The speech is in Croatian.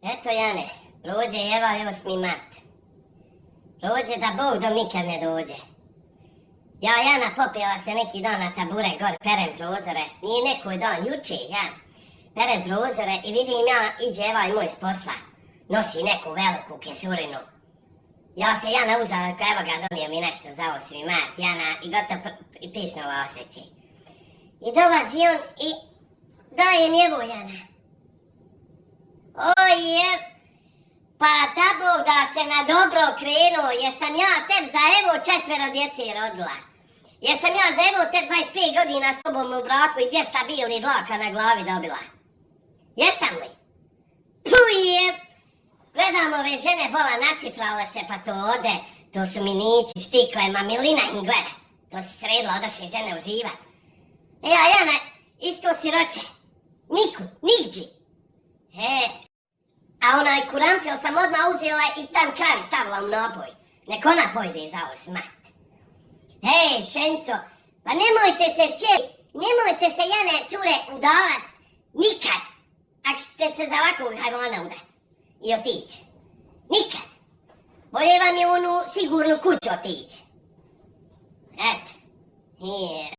Eto Jane, prođe Eva 8. mart. Prođe da Bog dom nikad ne dođe. Ja Jana popila se neki dan na tabure gore, perem prozore. Nije nekoj dan, juče ja. Perem prozore i vidim ja, iđe Eva i moj s posla. Nosi neku veliku kesurinu. Ja se Jana uzela, evo ga donio mi nešto za 8. mart, Jana, i gotovo i pisnula osjeći. I dolazi on i daje mi evo Jana. Oje, pa da Bog da se na dobro krenuo, jesam ja teb za evo 4 djece rodila. Jesam ja za evo te 25 godina s tobom u braku i 200 bilnih dlaka na glavi dobila. Jesam li? Puje! Gledam ove žene bola nacifrale se pa to ode, to su minići, štikle, ma milina im gleda. To se sredila, odošli žene uživa. A Jana, isto siroće. Niku, nigdje. A onaj kuramfil sam odmah uzela i tam kravi stavila u naboj. Nek ona pojde za 8. mart. Šenco, pa nemojte se nemojte se Jane cure udavat. Nikad. Ako ćete se za ovakvog hajvana udat. I otići. Nikad. Bolje vam je u onu sigurnu kuću otići. Eto.